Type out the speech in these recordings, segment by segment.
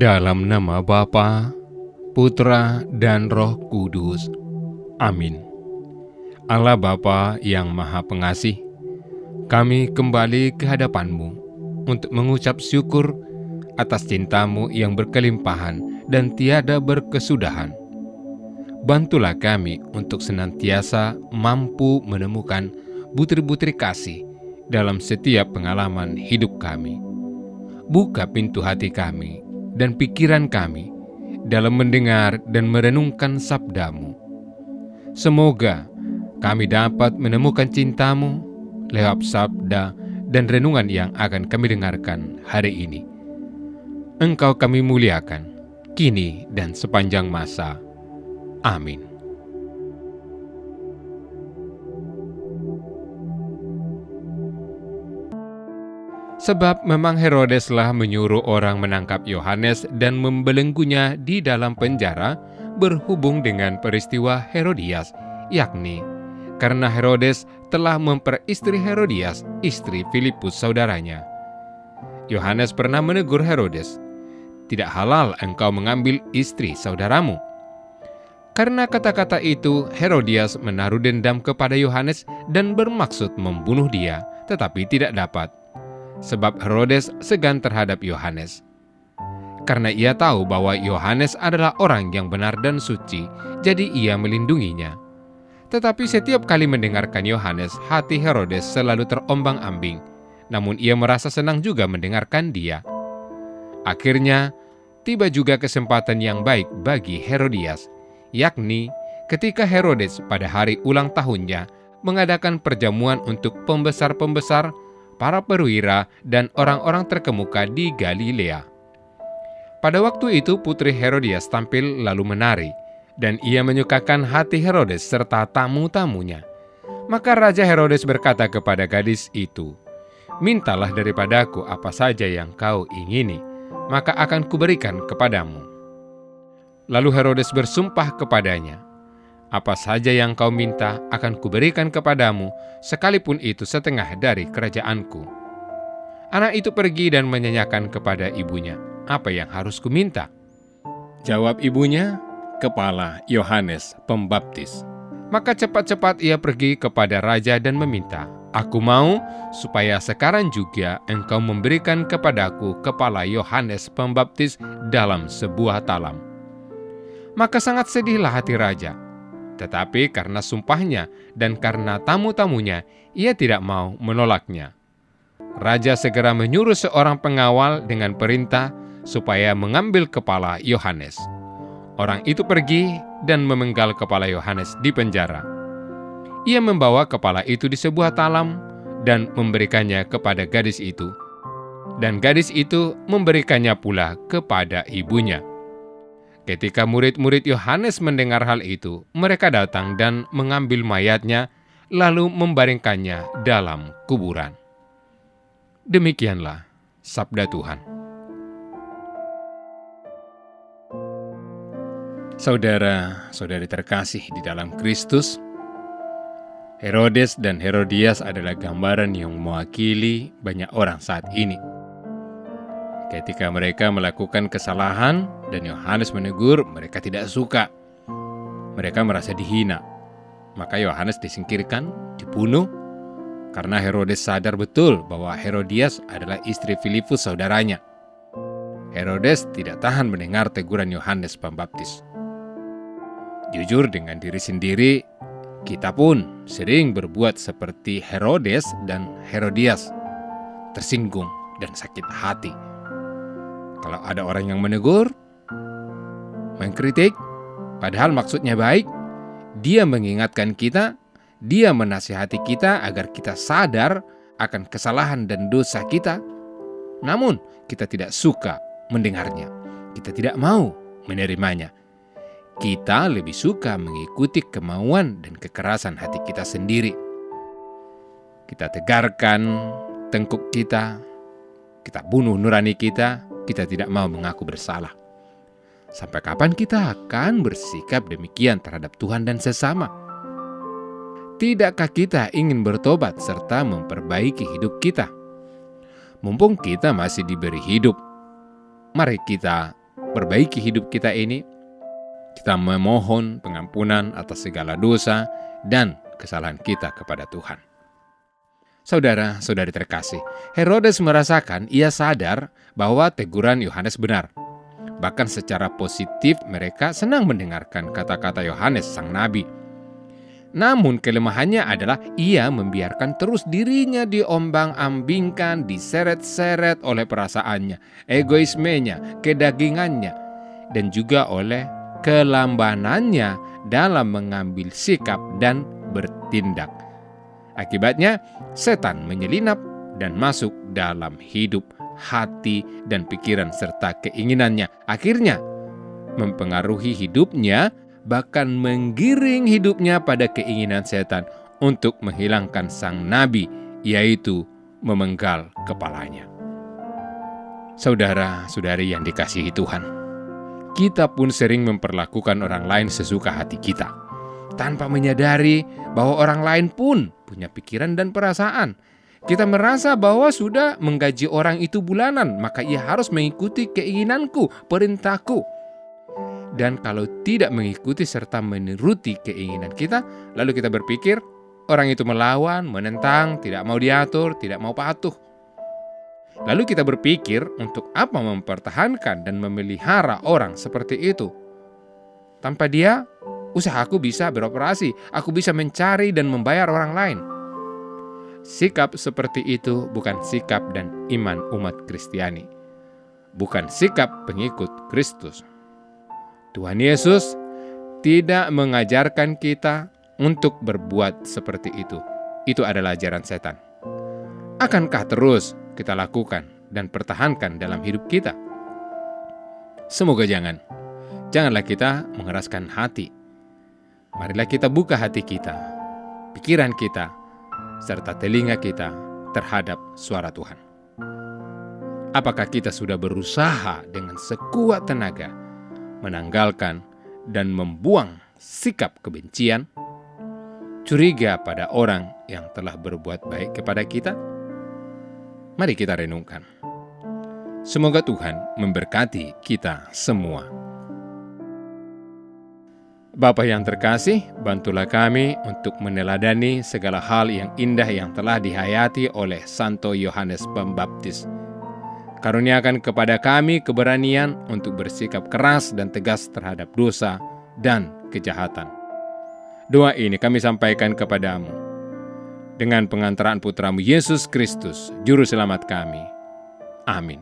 Dalam nama Bapa, Putra, dan Roh Kudus. Amin. Allah Bapa yang Maha Pengasih, kami kembali ke hadapan-Mu untuk mengucap syukur atas cinta-Mu yang berkelimpahan dan tiada berkesudahan. Bantulah kami untuk senantiasa mampu menemukan butir-butir kasih dalam setiap pengalaman hidup kami. Buka pintu hati kami dan pikiran kami dalam mendengar dan merenungkan sabda-Mu. Semoga kami dapat menemukan cinta-Mu lewat sabda dan renungan yang akan kami dengarkan hari ini. Engkau kami muliakan, kini dan sepanjang masa. Amin. Sebab memang Herodeslah menyuruh orang menangkap Yohanes dan membelenggunya di dalam penjara berhubung dengan peristiwa Herodias, yakni karena Herodes telah memperistri Herodias, istri Filipus saudaranya. Yohanes pernah menegur Herodes, "Tidak halal engkau mengambil istri saudaramu." Karena kata-kata itu, Herodias menaruh dendam kepada Yohanes dan bermaksud membunuh dia, tetapi tidak dapat. Sebab Herodes segan terhadap Yohanes. Karena ia tahu bahwa Yohanes adalah orang yang benar dan suci, jadi ia melindunginya. Tetapi setiap kali mendengarkan Yohanes, hati Herodes selalu terombang-ambing, namun ia merasa senang juga mendengarkan dia. Akhirnya, tiba juga kesempatan yang baik bagi Herodias, yakni ketika Herodes pada hari ulang tahunnya mengadakan perjamuan untuk pembesar-pembesar, para perwira, dan orang-orang terkemuka di Galilea. Pada waktu itu putri Herodias tampil lalu menari, dan ia menyukakan hati Herodes serta tamu-tamunya. Maka Raja Herodes berkata kepada gadis itu, "Mintalah daripadaku apa saja yang kau ingini, maka akan kuberikan kepadamu." Lalu Herodes bersumpah kepadanya, "Apa saja yang kau minta akan kuberikan kepadamu, sekalipun itu setengah dari kerajaanku." Anak itu pergi dan menyanyikan kepada ibunya, "Apa yang harus kuminta?" Jawab ibunya, "Kepala Yohanes Pembaptis." Maka cepat-cepat ia pergi kepada raja dan meminta, "Aku mau supaya sekarang juga engkau memberikan kepadaku kepala Yohanes Pembaptis dalam sebuah talam." Maka sangat sedihlah hati raja. Tetapi karena sumpahnya dan karena tamu-tamunya, ia tidak mau menolaknya. Raja segera menyuruh seorang pengawal dengan perintah supaya mengambil kepala Yohanes. Orang itu pergi dan memenggal kepala Yohanes di penjara. Ia membawa kepala itu di sebuah talam dan memberikannya kepada gadis itu. Dan gadis itu memberikannya pula kepada ibunya. Ketika murid-murid Yohanes mendengar hal itu, mereka datang dan mengambil mayatnya, lalu membaringkannya dalam kuburan. Demikianlah sabda Tuhan. Saudara-saudari terkasih di dalam Kristus, Herodes dan Herodias adalah gambaran yang mewakili banyak orang saat ini. Ketika mereka melakukan kesalahan dan Yohanes menegur, mereka tidak suka. Mereka merasa dihina. Maka Yohanes disingkirkan, dibunuh, karena Herodes sadar betul bahwa Herodias adalah istri Filipus saudaranya. Herodes tidak tahan mendengar teguran Yohanes Pembaptis. Jujur dengan diri sendiri, kita pun sering berbuat seperti Herodes dan Herodias, tersinggung dan sakit hati. Kalau ada orang yang menegur, mengkritik, padahal maksudnya baik, dia mengingatkan kita, dia menasihati kita agar kita sadar akan kesalahan dan dosa kita. Namun, kita tidak suka mendengarnya. Kita tidak mau menerimanya. Kita lebih suka mengikuti kemauan dan kekerasan hati kita sendiri. Kita tegarkan tengkuk kita bunuh nurani kita tidak mau mengaku bersalah. Sampai kapan kita akan bersikap demikian terhadap Tuhan dan sesama? Tidakkah kita ingin bertobat serta memperbaiki hidup kita? Mumpung kita masih diberi hidup, mari kita perbaiki hidup kita ini. Kita memohon pengampunan atas segala dosa dan kesalahan kita kepada Tuhan. Saudara-saudari terkasih, Herodes merasakan, ia sadar bahwa teguran Yohanes benar. Bahkan secara positif mereka senang mendengarkan kata-kata Yohanes sang nabi. Namun kelemahannya adalah ia membiarkan terus dirinya diombang-ambingkan, diseret-seret oleh perasaannya, egoismenya, kedagingannya, dan juga oleh kelambanannya dalam mengambil sikap dan bertindak. Akibatnya, setan menyelinap dan masuk dalam hidup, hati, dan pikiran serta keinginannya. Akhirnya, mempengaruhi hidupnya, bahkan menggiring hidupnya pada keinginan setan untuk menghilangkan sang nabi, yaitu memenggal kepalanya. Saudara-saudari yang dikasihi Tuhan, kita pun sering memperlakukan orang lain sesuka hati kita, tanpa menyadari bahwa orang lain pun punya pikiran dan perasaan. Kita merasa bahwa sudah menggaji orang itu bulanan, maka ia harus mengikuti keinginanku, perintahku. Dan kalau tidak mengikuti serta menuruti keinginan kita, lalu kita berpikir orang itu melawan, menentang, tidak mau diatur, tidak mau patuh. Lalu kita berpikir untuk apa mempertahankan dan memelihara orang seperti itu. Tanpa dia, usahaku bisa beroperasi, aku bisa mencari dan membayar orang lain. Sikap seperti itu bukan sikap dan iman umat Kristiani, bukan sikap pengikut Kristus. Tuhan Yesus tidak mengajarkan kita untuk berbuat seperti itu. Itu adalah ajaran setan. Akankah terus kita lakukan dan pertahankan dalam hidup kita? Semoga janganlah kita mengeraskan hati. Marilah kita buka hati kita, pikiran kita, serta telinga kita terhadap suara Tuhan. Apakah kita sudah berusaha dengan sekuat tenaga menanggalkan dan membuang sikap kebencian, curiga pada orang yang telah berbuat baik kepada kita? Mari kita renungkan. Semoga Tuhan memberkati kita semua. Bapa yang terkasih, bantulah kami untuk meneladani segala hal yang indah yang telah dihayati oleh Santo Yohanes Pembaptis. Karuniakan kepada kami keberanian untuk bersikap keras dan tegas terhadap dosa dan kejahatan. Doa ini kami sampaikan kepadamu dengan pengantaran Putramu Yesus Kristus, Juru Selamat kami. Amin.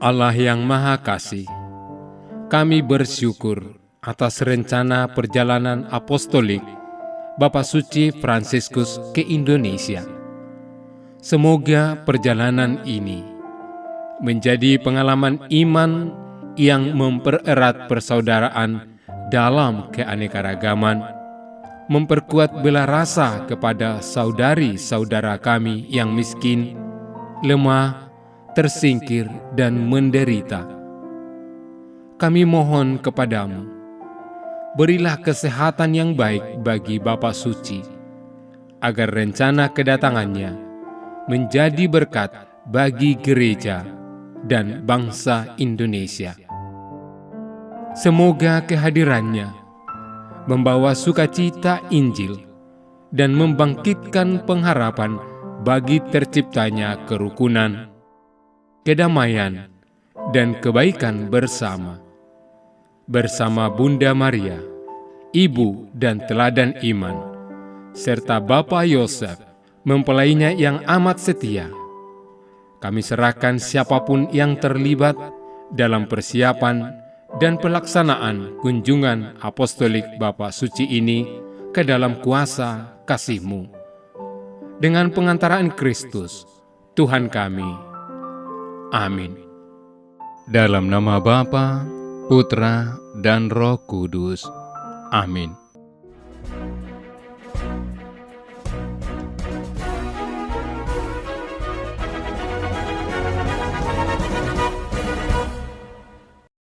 Allah yang Maha Kasih, kami bersyukur atas rencana perjalanan apostolik Bapak Suci Fransiskus ke Indonesia. Semoga perjalanan ini menjadi pengalaman iman yang mempererat persaudaraan dalam keanekaragaman, memperkuat bela rasa kepada saudari-saudara kami yang miskin, lemah, tersingkir, dan menderita. Kami mohon kepadamu, berilah kesehatan yang baik bagi Bapak Suci, agar rencana kedatangannya menjadi berkat bagi gereja dan bangsa Indonesia. Semoga kehadirannya membawa sukacita Injil dan membangkitkan pengharapan bagi terciptanya kerukunan, kedamaian, dan kebaikan bersama. Bersama Bunda Maria, Ibu dan Teladan Iman, serta Bapak Yosef, mempelainya yang amat setia. Kami serahkan siapapun yang terlibat dalam persiapan dan pelaksanaan kunjungan apostolik Bapak Suci ini ke dalam kuasa kasih-Mu. Dengan pengantaraan Kristus, Tuhan kami. Amin. Dalam nama Bapa, Putra, dan Roh Kudus. Amin.